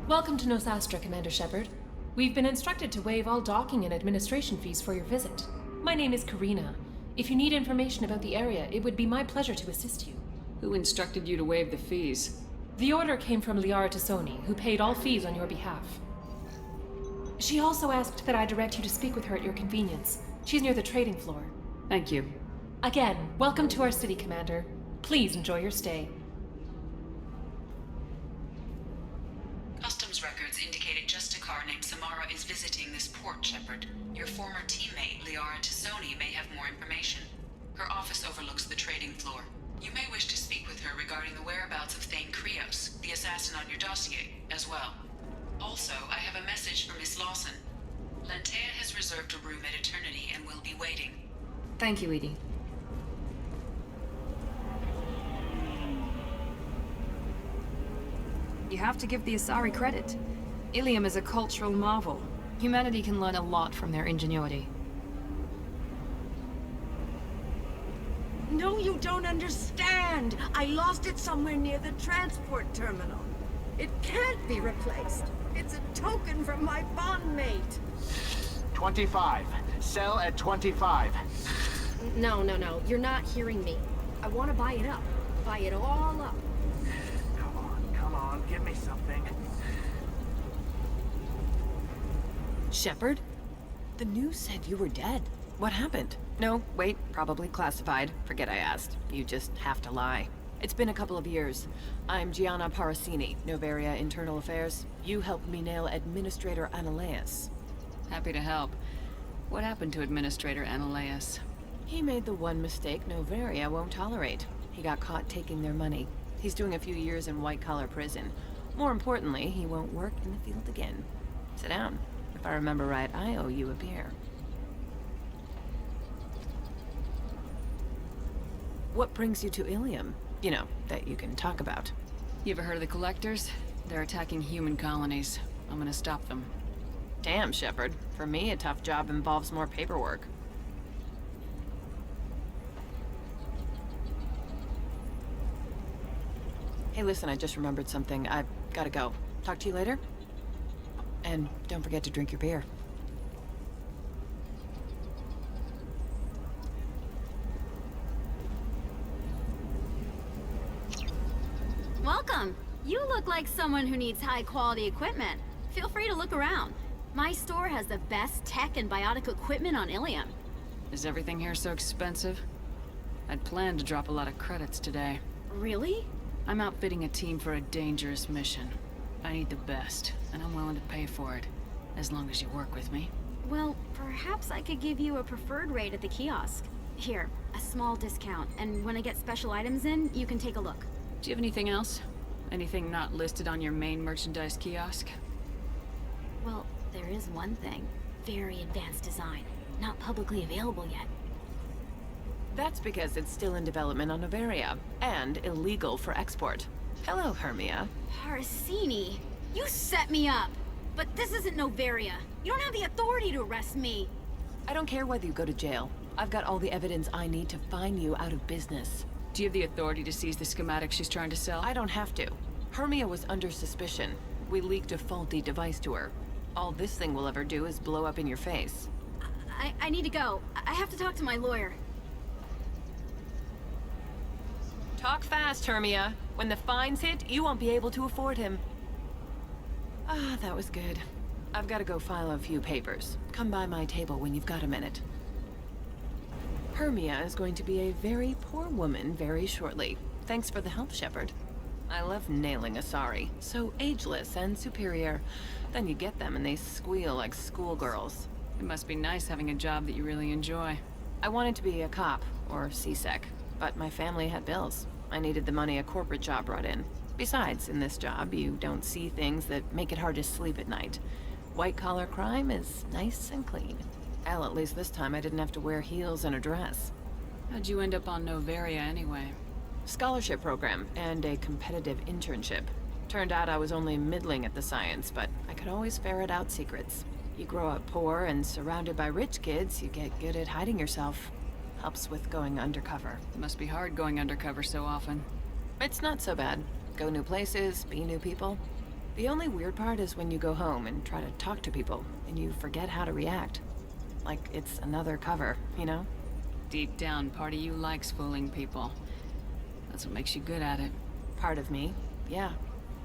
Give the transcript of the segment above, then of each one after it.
Welcome to Nosastra, Commander Shepard. We've been instructed to waive all docking and administration fees for your visit. My name is Karina. If you need information about the area, it would be my pleasure to assist you. Who instructed you to waive the fees? The order came from Liara Tassoni, who paid all fees on your behalf. She also asked that I direct you to speak with her at your convenience. She's near the trading floor. Thank you. Again, welcome to our city, Commander. Please enjoy your stay. Customs records indicated just a car named Samara is visiting this port, Shepard. Your former teammate, Liara Tassoni, may have more information. Her office overlooks the trading floor. You may wish to speak with her regarding the whereabouts of Thane Krios, the assassin on your dossier, as well. Also, I have a message for Miss Lawson. Lantea has reserved a room at Eternity and will be waiting. Thank you, Edie. You have to give the Asari credit. Illium is a cultural marvel. Humanity can learn a lot from their ingenuity. No, you don't understand. I lost it somewhere near the transport terminal. It can't be replaced. It's a token from my bondmate. 25. Sell at 25. No. You're not hearing me. I want to buy it up. Buy it all up. Come on, give me something. Shepard? The news said you were dead. What happened? No, wait, probably classified. Forget I asked. You just have to lie. It's been a couple of years. I'm Gianna Parasini, Noveria Internal Affairs. You helped me nail Administrator Analeas. Happy to help. What happened to Administrator Analeas? He made the one mistake Noveria won't tolerate. He got caught taking their money. He's doing a few years in white-collar prison. More importantly, he won't work in the field again. Sit down. If I remember right, I owe you a beer. What brings you to Illium? You know, that you can talk about. You ever heard of the Collectors? They're attacking human colonies. I'm gonna stop them. Damn, Shepard. For me, a tough job involves more paperwork. Hey, listen, I just remembered something. I've gotta go. Talk to you later? And don't forget to drink your beer. Welcome. You look like someone who needs high-quality equipment. Feel free to look around. My store has the best tech and biotic equipment on Illium. Is everything here so expensive? I'd planned to drop a lot of credits today. Really? I'm outfitting a team for a dangerous mission. I need the best, and I'm willing to pay for it, as long as you work with me. Well, perhaps I could give you a preferred rate at the kiosk. Here, a small discount, and when I get special items in, you can take a look. Do you have anything else? Anything not listed on your main merchandise kiosk? Well, there is one thing. Very advanced design. Not publicly available yet. That's because it's still in development on Noveria, and illegal for export. Hello, Hermia. Parasini, you set me up! But this isn't Noveria. You don't have the authority to arrest me! I don't care whether you go to jail. I've got all the evidence I need to find you out of business. Do you have the authority to seize the schematics she's trying to sell? I don't have to. Hermia was under suspicion. We leaked a faulty device to her. All this thing will ever do is blow up in your face. I need to go. I have to talk to my lawyer. Talk fast, Hermia. When the fines hit, you won't be able to afford him. Ah, that was good. I've got to go file a few papers. Come by my table when you've got a minute. Hermia is going to be a very poor woman very shortly. Thanks for the help, Shepard. I love nailing Asari. So ageless and superior. Then you get them and they squeal like schoolgirls. It must be nice having a job that you really enjoy. I wanted to be a cop, or CSEC, but my family had bills. I needed the money a corporate job brought in. Besides, in this job, you don't see things that make it hard to sleep at night. White-collar crime is nice and clean. Hell, at least this time I didn't have to wear heels and a dress. How'd you end up on Noveria anyway? Scholarship program and a competitive internship. Turned out I was only middling at the science, but I could always ferret out secrets. You grow up poor and surrounded by rich kids, you get good at hiding yourself. Helps with going undercover. It must be hard going undercover so often. It's not so bad. Go new places, be new people. The only weird part is when you go home and try to talk to people, and you forget how to react. Like it's another cover, you know? Deep down, part of you likes fooling people. That's what makes you good at it. Part of me, yeah.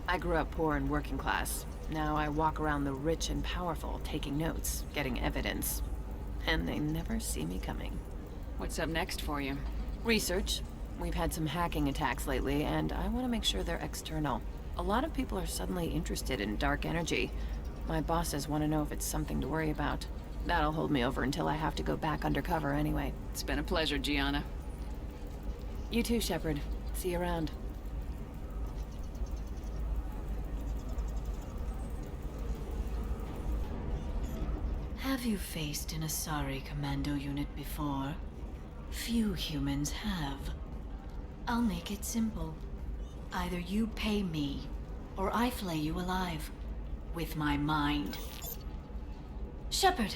I grew up poor and working class. Now I walk around the rich and powerful, taking notes, getting evidence. And they never see me coming. What's up next for you? Research. We've had some hacking attacks lately, and I want to make sure they're external. A lot of people are suddenly interested in dark energy. My bosses want to know if it's something to worry about. That'll hold me over until I have to go back undercover anyway. It's been a pleasure, Gianna. You too, Shepard. See you around. Have you faced an Asari commando unit before? Few humans have. I'll make it simple. Either you pay me, or I flay you alive. With my mind. Shepard!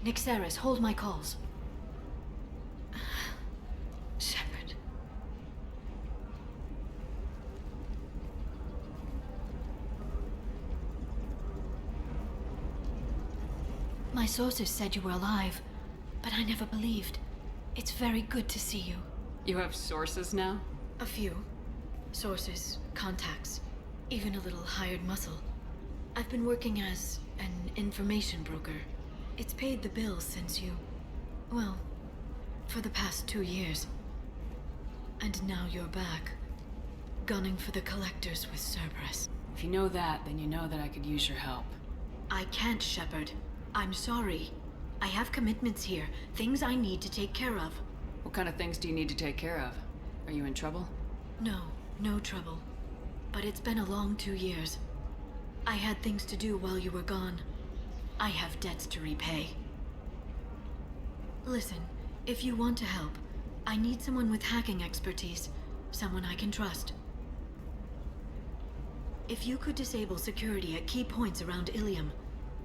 Nixeris, hold my calls. Shepard. My sources said you were alive, but I never believed. It's very good to see you. You have sources now? A few. Sources, contacts, even a little hired muscle. I've been working as an information broker. It's paid the bills since you... well, for the past 2 years. And now you're back, gunning for the collectors with Cerberus. If you know that, then you know that I could use your help. I can't, Shepard. I'm sorry. I have commitments here, things I need to take care of. What kind of things do you need to take care of? Are you in trouble? No, no trouble. But it's been a long 2 years. I had things to do while you were gone. I have debts to repay. Listen, if you want to help, I need someone with hacking expertise. Someone I can trust. If you could disable security at key points around Illium,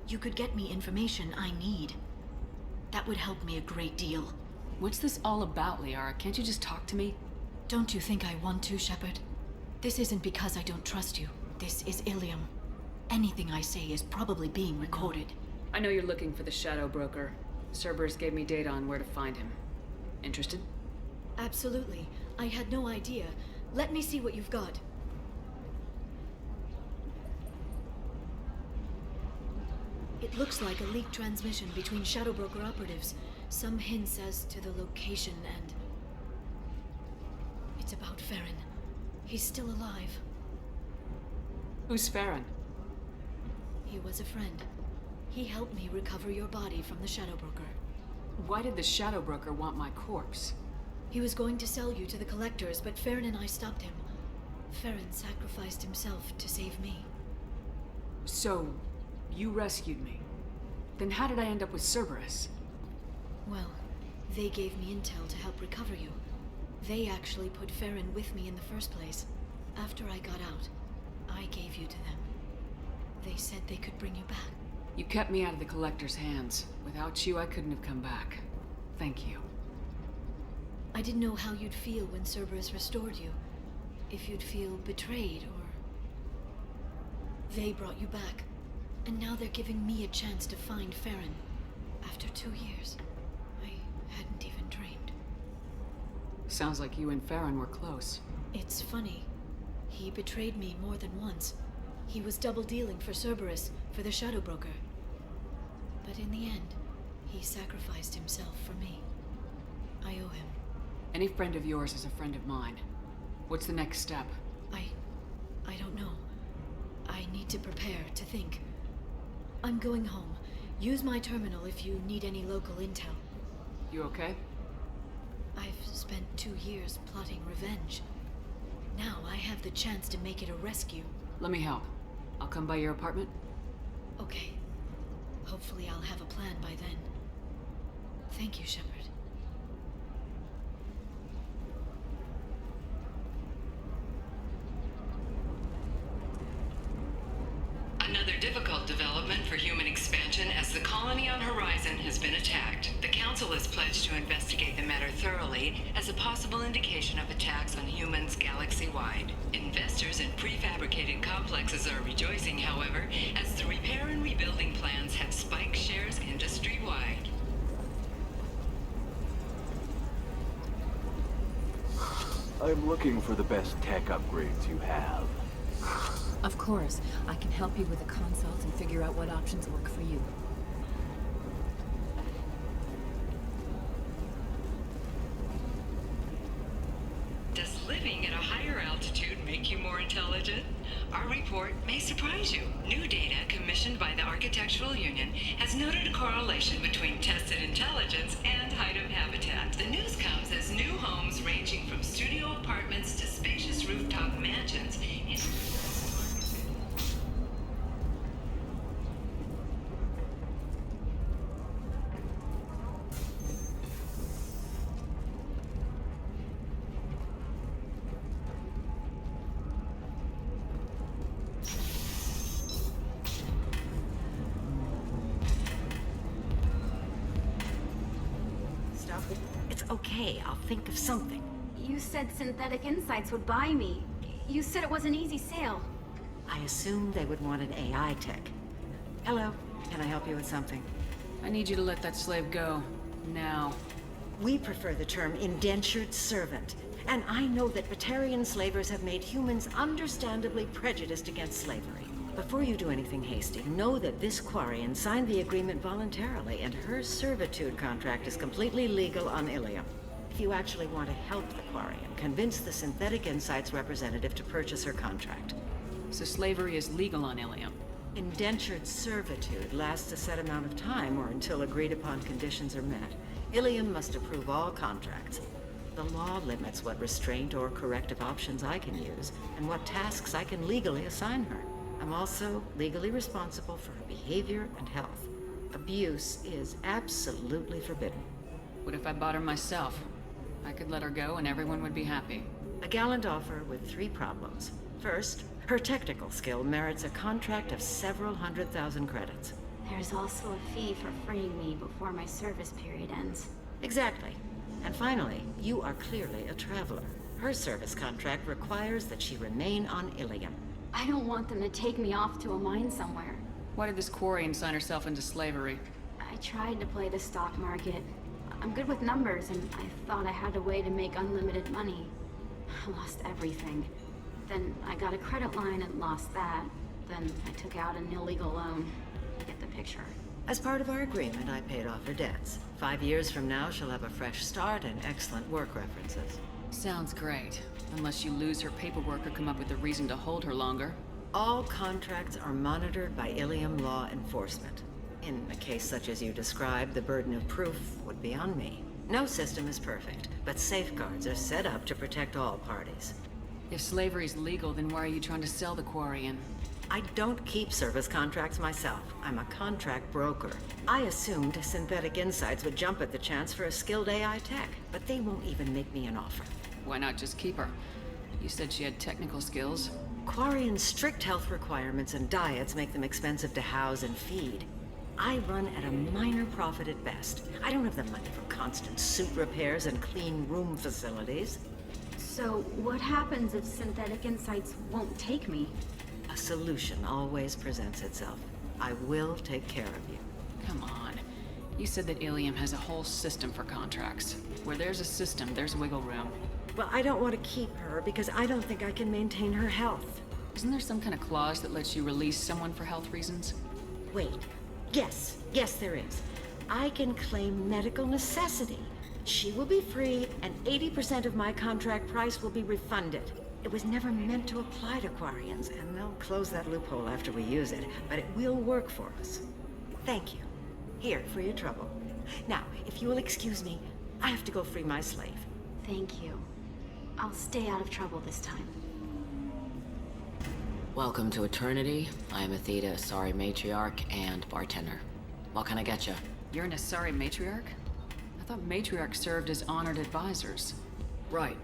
you could get me information I need. That would help me a great deal. What's this all about, Liara? Can't you just talk to me? Don't you think I want to, Shepard? This isn't because I don't trust you. This is Illium. Anything I say is probably being recorded. I know you're looking for the Shadow Broker. Cerberus gave me data on where to find him. Interested? Absolutely. I had no idea. Let me see what you've got. It looks like a leaked transmission between Shadow Broker operatives. Some hints as to the location and... it's about Farron. He's still alive. Who's Farron? He was a friend. He helped me recover your body from the Shadow Broker. Why did the Shadow Broker want my corpse? He was going to sell you to the Collectors, but Farron and I stopped him. Farron sacrificed himself to save me. So, you rescued me. Then how did I end up with Cerberus? Well, they gave me intel to help recover you. They actually put Farron with me in the first place. After I got out, I gave you to them. They said they could bring you back. You kept me out of the Collector's hands. Without you, I couldn't have come back. Thank you. I didn't know how you'd feel when Cerberus restored you. If you'd feel betrayed, or... They brought you back. And now they're giving me a chance to find Farron. After 2 years. I hadn't even dreamed. Sounds like you and Farron were close. It's funny. He betrayed me more than once. He was double-dealing for Cerberus, for the Shadow Broker. But in the end, he sacrificed himself for me. I owe him. Any friend of yours is a friend of mine. What's the next step? I don't know. I need to prepare, to think. I'm going home. Use my terminal if you need any local intel. You okay? I've spent 2 years plotting revenge. Now I have the chance to make it a rescue. Let me help. I'll come by your apartment. Okay. Hopefully I'll have a plan by then. Thank you, Shepard. Another difficult development for human expansion attention as the colony on Horizon has been attacked. The Council is pledged to investigate the matter thoroughly as a possible indication of attacks on humans galaxy-wide. Investors in prefabricated complexes are rejoicing, however, as the repair and rebuilding plans have spiked shares industry-wide. I'm looking for the best tech upgrades you have. Of course, I can help you with a consult and figure out what options work for you. Does living at a higher altitude make you more intelligent? Our report may surprise you. New data commissioned by the Architectural Union has noted a correlation between tested intelligence and height of habitat. The news comes as new homes ranging from studio apartments to spacious rooftop mansions in It's okay, I'll think of something. You said Synthetic Insights would buy me. You said it was an easy sale. I assumed they would want an AI tech. Hello, can I help you with something? I need you to let that slave go. Now. We prefer the term indentured servant. And I know that Batarian slavers have made humans understandably prejudiced against slavery. Before you do anything hasty, know that this quarian signed the agreement voluntarily, and her servitude contract is completely legal on Illium. If you actually want to help the quarian, convince the Synthetic Insights representative to purchase her contract. So slavery is legal on Illium. Indentured servitude lasts a set amount of time or until agreed upon conditions are met. Illium must approve all contracts. The law limits what restraint or corrective options I can use, and what tasks I can legally assign her. I'm also legally responsible for her behavior and health. Abuse is absolutely forbidden. What if I bought her myself? I could let her go and everyone would be happy. A gallant offer with 3 problems. First, her technical skill merits a contract of several 100,000 credits. There's also a fee for freeing me before my service period ends. Exactly. And finally, you are clearly a traveler. Her service contract requires that she remain on Illium. I don't want them to take me off to a mine somewhere. Why did this quarian sign herself into slavery? I tried to play the stock market. I'm good with numbers, and I thought I had a way to make unlimited money. I lost everything. Then I got a credit line and lost that. Then I took out an illegal loan. Get the picture. As part of our agreement, I paid off her debts. 5 years from now, she'll have a fresh start and excellent work references. Sounds great. Unless you lose her paperwork or come up with a reason to hold her longer. All contracts are monitored by Illium law enforcement. In a case such as you described, the burden of proof would be on me. No system is perfect, but safeguards are set up to protect all parties. If slavery's legal, then why are you trying to sell the quarian? I don't keep service contracts myself. I'm a contract broker. I assumed Synthetic Insights would jump at the chance for a skilled AI tech, but they won't even make me an offer. Why not just keep her? You said she had technical skills. Quarian's strict health requirements and diets make them expensive to house and feed. I run at a minor profit at best. I don't have the money for constant suit repairs and clean room facilities. So, what happens if Synthetic Insights won't take me? A solution always presents itself. I will take care of you. Come on. You said that Illium has a whole system for contracts. Where there's a system, there's wiggle room. Well, I don't want to keep her because I don't think I can maintain her health. Isn't there some kind of clause that lets you release someone for health reasons? Wait. Yes, there is. I can claim medical necessity. She will be free, and 80% of my contract price will be refunded. It was never meant to apply to quarians, and they'll close that loophole after we use it, but it will work for us. Thank you. Here, for your trouble. Now, if you will excuse me, I have to go free my slave. Thank you. I'll stay out of trouble this time. Welcome to Eternity. I am Athena, Asari Matriarch and Bartender. What can I get you? You're an Asari Matriarch? I thought Matriarchs served as honored advisors. Right.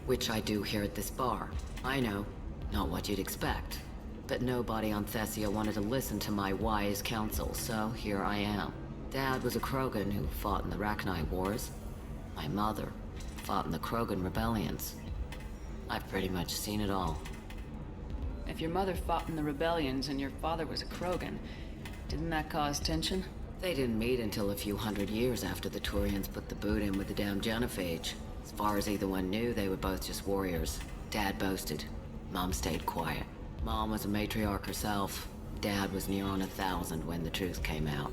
Which I do here at this bar. I know. Not what you'd expect. But nobody on Thessia wanted to listen to my wise counsel, so here I am. Dad was a Krogan who fought in the Rachni Wars. My mother fought in the Krogan rebellions. I've pretty much seen it all. If your mother fought in the rebellions and your father was a Krogan, didn't that cause tension? They didn't meet until a few hundred years after the Turians put the boot in with the damn Xenophage. As far as either one knew, they were both just warriors. Dad boasted. Mom stayed quiet. Mom was a matriarch herself. Dad was near on 1,000 when the truth came out.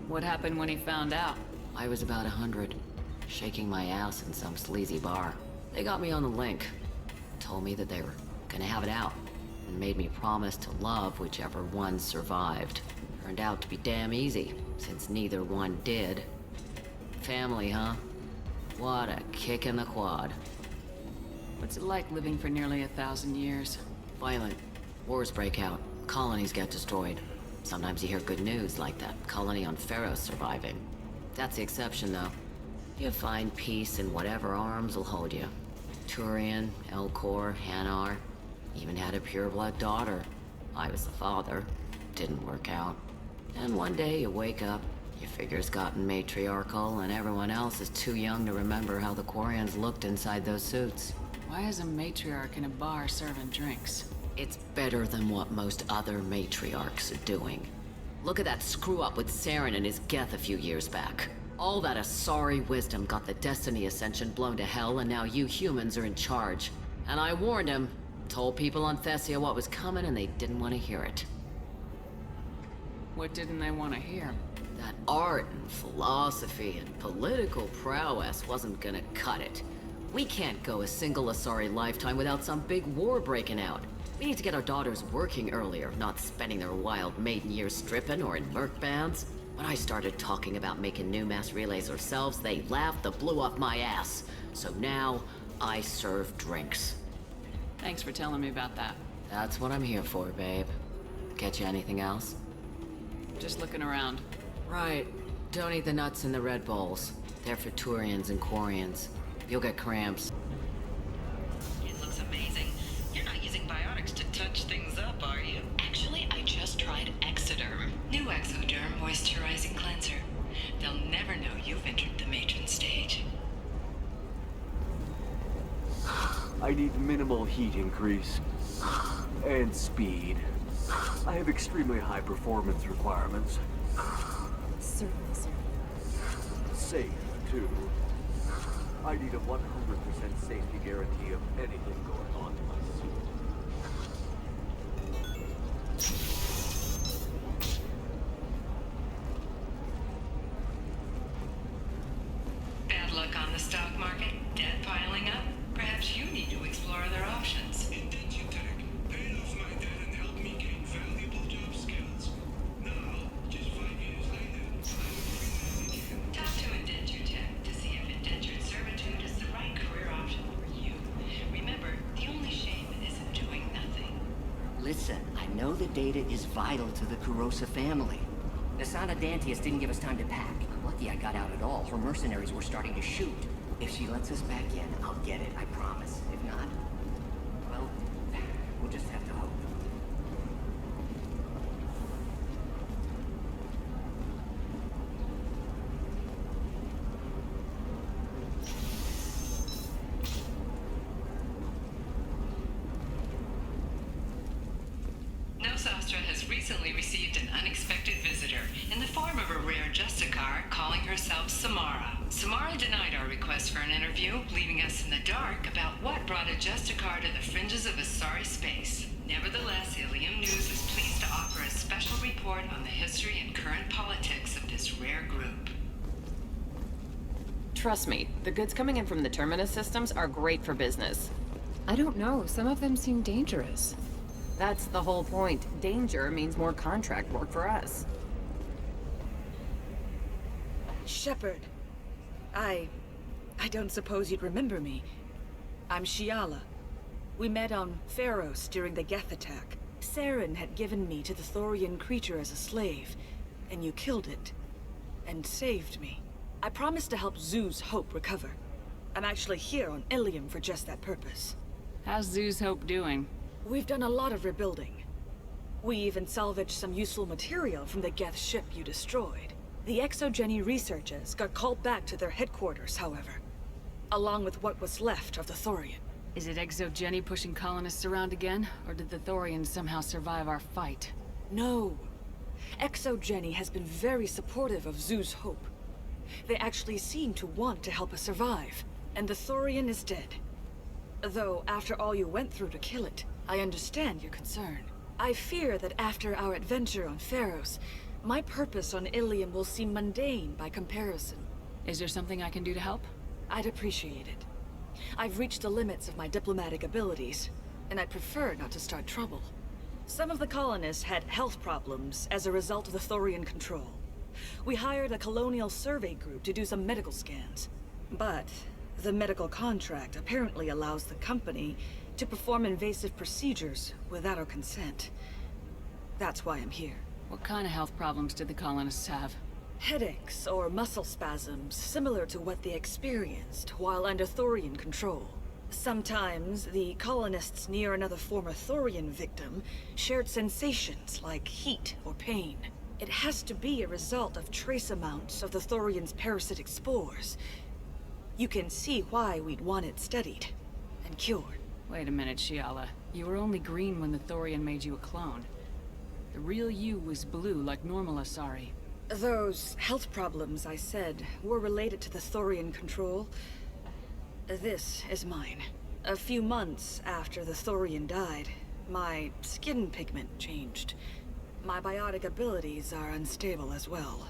What happened when he found out? I was about 100, shaking my ass in some sleazy bar. They got me on the link. Told me that they were gonna have it out, and made me promise to love whichever one survived. Turned out to be damn easy, since neither one did. Family, huh? What a kick in the quad. What's it like living for nearly 1,000 years? Violent. Wars break out. Colonies get destroyed. Sometimes you hear good news, like that colony on Pharaoh surviving. That's the exception, though. You find peace in whatever arms will hold you. Turian, Elcor, Hanar. Even had a pureblood daughter. I was the father. Didn't work out. And one day you wake up, your figure's gotten matriarchal, and everyone else is too young to remember how the quarians looked inside those suits. Why is a matriarch in a bar serving drinks? It's better than what most other matriarchs are doing. Look at that screw-up with Saren and his Geth a few years back. All that Asari wisdom got the Destiny Ascension blown to hell, and now you humans are in charge. And I warned him, told people on Thessia what was coming, and they didn't want to hear it. What didn't they want to hear? That art and philosophy and political prowess wasn't gonna cut it. We can't go a single Asari lifetime without some big war breaking out. We need to get our daughters working earlier, not spending their wild maiden years stripping or in merc bands. When I started talking about making new mass relays ourselves, they laughed the blue off my ass. So now, I serve drinks. Thanks for telling me about that. That's what I'm here for, babe. Get you anything else? Just looking around. Right. Don't eat the nuts in the Red Bowls. They're for Turians and Quarians. You'll get cramps. It looks amazing. You're not using biotics to touch things up, are you? Actually, I just tried Exoderm. New Exoderm moisturizing cleanser. They'll never know you've entered the matron stage. I need minimal heat increase. And speed. I have extremely high performance requirements. Certainly, sir. Safe, too. I need a 100% safety guarantee of anything going on in my suit. Bad luck on the stock market? Debt piling up? Perhaps you need to explore other options. Paid off my debt and helped me gain valuable job skills. Now, just 5 years later, I'm again. Talk to Indenture Tech to see if indentured servitude is the right career option for you. Remember, the only shame isn't doing nothing. Listen, I know the data is vital to the Kurosa family. Nasana Dantius didn't give us time to pack. I'm lucky I got out at all. Her mercenaries were starting to shoot. If she lets us back in, I'll get it, I promise. If not, well, we'll just have to hope. Nosastra has recently received an unexpected visitor in the form of a rare Justicar calling herself Samara. Samara denied our request for an interview, leaving us in the dark about what brought a Justicar to the fringes of Asari space. Nevertheless, Illium News is pleased to offer a special report on the history and current politics of this rare group. Trust me, the goods coming in from the Terminus systems are great for business. I don't know. Some of them seem dangerous. That's the whole point. Danger means more contract work for us. Shepard. I don't suppose you'd remember me. I'm Shiala. We met on Pharos during the Geth attack. Saren had given me to the Thorian creature as a slave, and you killed it. And saved me. I promised to help Zoo's Hope recover. I'm actually here on Illium for just that purpose. How's Zoo's Hope doing? We've done a lot of rebuilding. We even salvaged some useful material from the Geth ship you destroyed. The Exogeny researchers got called back to their headquarters, however, along with what was left of the Thorian. Is it Exogeny pushing colonists around again, or did the Thorians somehow survive our fight? No. Exogeny has been very supportive of Zoo's hope. They actually seem to want to help us survive, and the Thorian is dead. Though, after all you went through to kill it, I understand your concern. I fear that after our adventure on Pharos, my purpose on Illium will seem mundane by comparison. Is there something I can do to help? I'd appreciate it. I've reached the limits of my diplomatic abilities, and I'd prefer not to start trouble. Some of the colonists had health problems as a result of the Thorian control. We hired a colonial survey group to do some medical scans. But the medical contract apparently allows the company to perform invasive procedures without our consent. That's why I'm here. What kind of health problems did the colonists have? Headaches or muscle spasms, similar to what they experienced while under Thorian control. Sometimes, the colonists near another former Thorian victim shared sensations like heat or pain. It has to be a result of trace amounts of the Thorian's parasitic spores. You can see why we'd want it studied and cured. Wait a minute, Shiala. You were only green when the Thorian made you a clone. The real you was blue like normal Asari. Those health problems I said were related to the Thorian control. This is mine. A few months after the Thorian died, my skin pigment changed. My biotic abilities are unstable as well.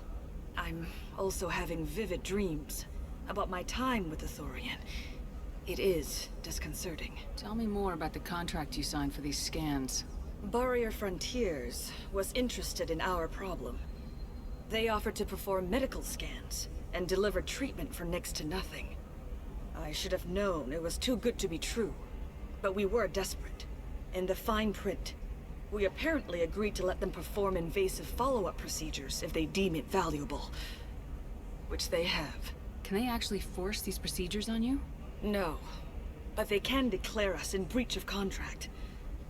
I'm also having vivid dreams about my time with the Thorian. It is disconcerting. Tell me more about the contract you signed for these scans. Barrier Frontiers was interested in our problem. They offered to perform medical scans and deliver treatment for next to nothing. I should have known it was too good to be true, but we were desperate. In the fine print, we apparently agreed to let them perform invasive follow-up procedures if they deem it valuable. Which they have. Can they actually force these procedures on you? No, but they can declare us in breach of contract,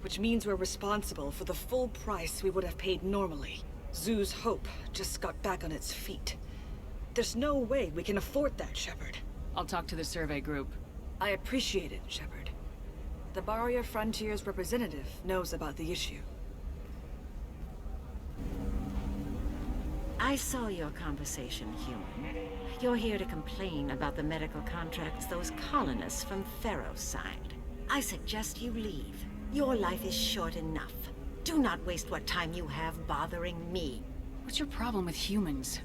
which means we're responsible for the full price we would have paid normally. Zoo's hope just got back on its feet. There's no way we can afford that, Shepard. I'll talk to the survey group. I appreciate it, Shepard. The Barrier Frontiers representative knows about the issue. I saw your conversation, human. You're here to complain about the medical contracts those colonists from Pharos signed. I suggest you leave. Your life is short enough. Do not waste what time you have bothering me. What's your problem with humans?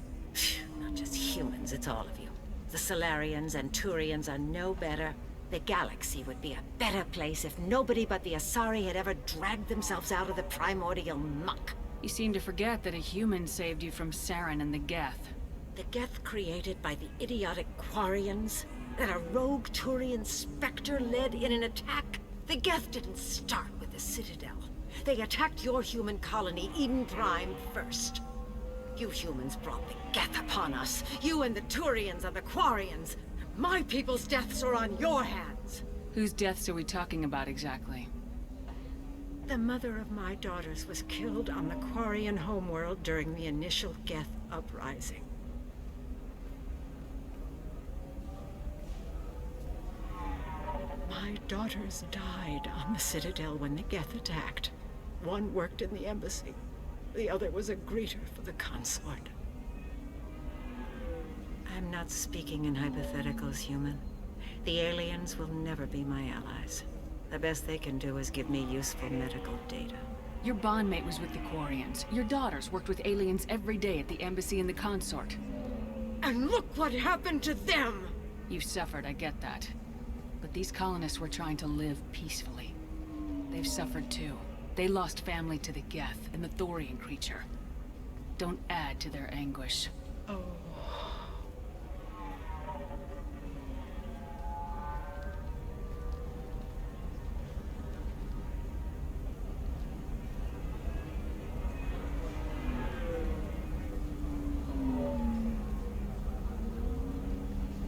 Not just humans, it's all of you. The Solarians and Turians are no better. The galaxy would be a better place if nobody but the Asari had ever dragged themselves out of the primordial muck. You seem to forget that a human saved you from Saren and the Geth. The Geth created by the idiotic quarians? That a rogue Turian Spectre led in an attack? The Geth didn't start with the Citadel. They attacked your human colony, Eden Prime, first. You humans brought the Geth upon us. You and the Turians and the Quarians. My people's deaths are on your hands. Whose deaths are we talking about exactly? The mother of my daughters was killed on the Quarian homeworld during the initial Geth uprising. My daughters died on the Citadel when the Geth attacked. One worked in the embassy. The other was a greeter for the consort. I'm not speaking in hypotheticals, human. The aliens will never be my allies. The best they can do is give me useful medical data. Your bondmate was with the Quarians. Your daughters worked with aliens every day at the embassy and the consort. And look what happened to them! You suffered, I get that. But these colonists were trying to live peacefully. They've suffered too. They lost family to the Geth and the Thorian creature. Don't add to their anguish. Oh.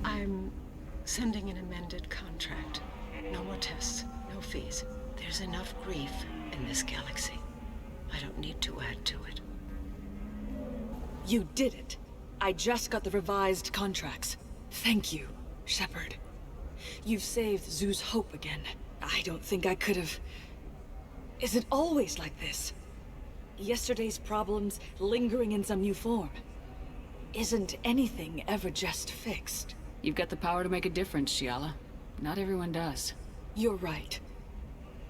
I'm sending an amended contract. No more tests, no fees. There's enough grief in this galaxy. I don't need to add to it. You did it. I just got the revised contracts. Thank you, Shepard. You've saved Zoo's hope again. I don't think I could have... Is it always like this? Yesterday's problems lingering in some new form. Isn't anything ever just fixed? You've got the power to make a difference, Shiala. Not everyone does. You're right.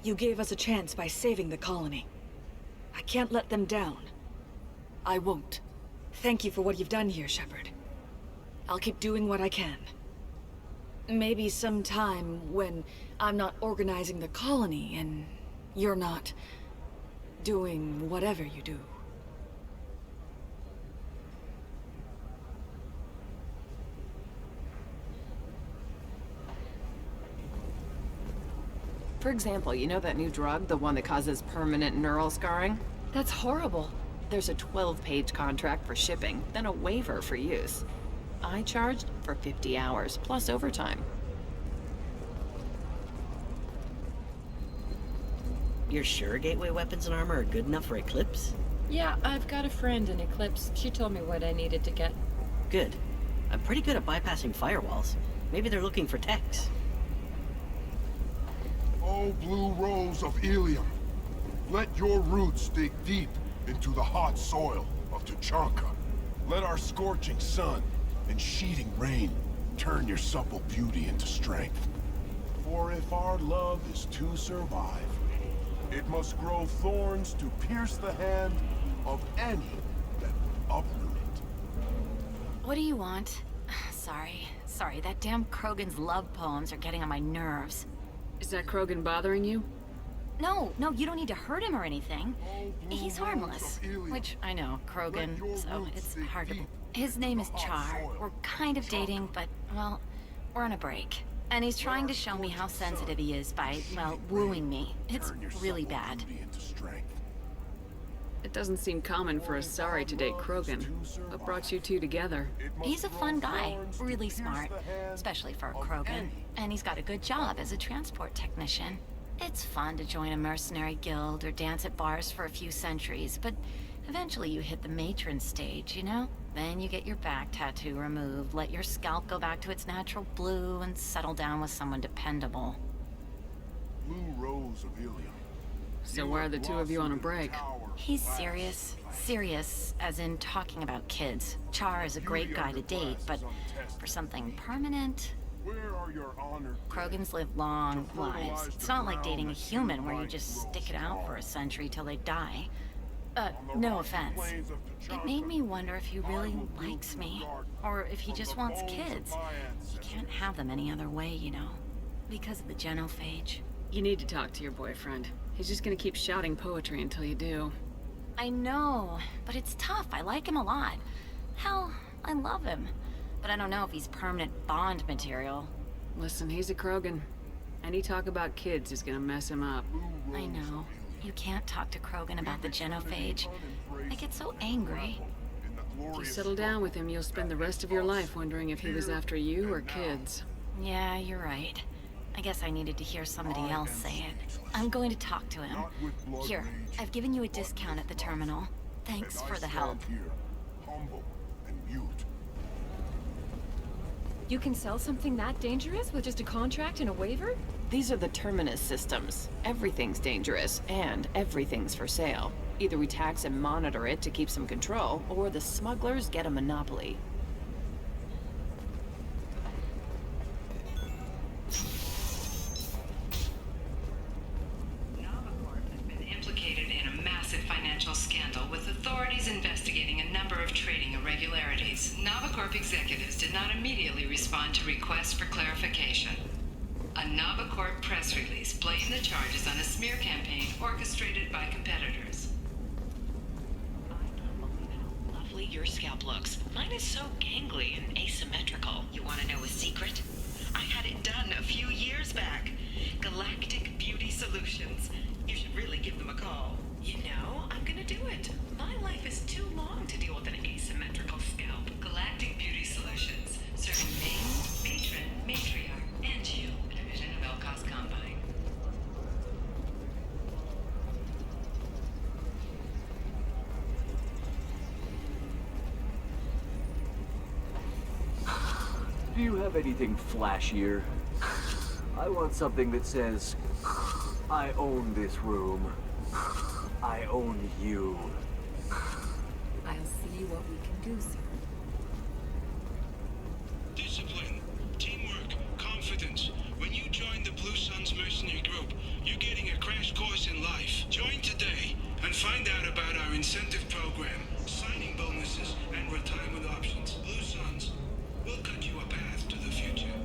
You gave us a chance by saving the colony. I can't let them down. I won't. Thank you for what you've done here, Shepard. I'll keep doing what I can. Maybe sometime when I'm not organizing the colony and you're not doing whatever you do. For example, you know that new drug, the one that causes permanent neural scarring? That's horrible. There's a 12-page contract for shipping, then a waiver for use. I charged for 50 hours, plus overtime. You're sure gateway weapons and armor are good enough for Eclipse? Yeah, I've got a friend in Eclipse. She told me what I needed to get. Good. I'm pretty good at bypassing firewalls. Maybe they're looking for techs. Oh, blue rose of Illium, let your roots dig deep into the hot soil of Tuchanka. Let our scorching sun and sheeting rain turn your supple beauty into strength. For if our love is to survive, it must grow thorns to pierce the hand of any that uproot it. What do you want? Sorry, that damn Krogan's love poems are getting on my nerves. Is that Krogan bothering you? No, you don't need to hurt him or anything. He's harmless. Which, I know, Krogan, so it's hard to... His name is Char. We're kind of dating, but, well, we're on a break. And he's trying to show me how sensitive he is by, well, wooing me. It's really bad. It doesn't seem common for a Sari to date Krogan. What brought you two together? He's a fun guy, really smart, especially for a Krogan. And he's got a good job as a transport technician. It's fun to join a mercenary guild or dance at bars for a few centuries, but eventually you hit the matron stage, you know? Then you get your back tattoo removed, let your scalp go back to its natural blue, and settle down with someone dependable. Blue rose of Illium. So why are the two of you on a break? He's serious. Serious, as in talking about kids. Char is a great guy to date, but for something permanent... Krogans live long lives. It's not like dating a human where you just stick it out for a century till they die. No offense. It made me wonder if he really likes me, or if he just wants kids. He can't have them any other way, you know, because of the genophage. You need to talk to your boyfriend. He's just gonna keep shouting poetry until you do. I know, but it's tough. I like him a lot. Hell, I love him. But I don't know if he's permanent Bond material. Listen, he's a Krogan. Any talk about kids is gonna mess him up. I know. You can't talk to Krogan about the genophage. I get so angry. If you settle down with him, you'll spend the rest of your life wondering if he was after you or kids. Yeah, you're right. I guess I needed to hear somebody else say it. I'm going to talk to him. Here, I've given you a discount at the terminal. Thanks for the help. Humble and mute. You can sell something that dangerous with just a contract and a waiver? These are the Terminus systems. Everything's dangerous, and everything's for sale. Either we tax and monitor it to keep some control, or the smugglers get a monopoly. Implicated in a massive financial scandal with authorities investigating a number of trading irregularities. Novacorp executives did not immediately respond to requests for clarification. A Novacorp press release blamed the charges on a smear campaign orchestrated by competitors. Lovely your scalp looks. Mine is so gangly and asymmetrical. You want to know a secret? I had it done a few years back. Galactic Beauty Solutions. You should really give them a call. You know, I'm gonna do it. My life is too long to deal with an asymmetrical scalp. Galactic Beauty Solutions, serving main, matron, matriarch, and you, a division of Elcos Combine. Do you have anything flashier? I want something that says, I own this room. I own you. I'll see what we can do, sir. Discipline, teamwork, confidence. When you join the Blue Suns mercenary group, you're getting a crash course in life. Join today and find out about our incentive program, signing bonuses, and retirement options. Blue Suns, we'll cut you a path to the future.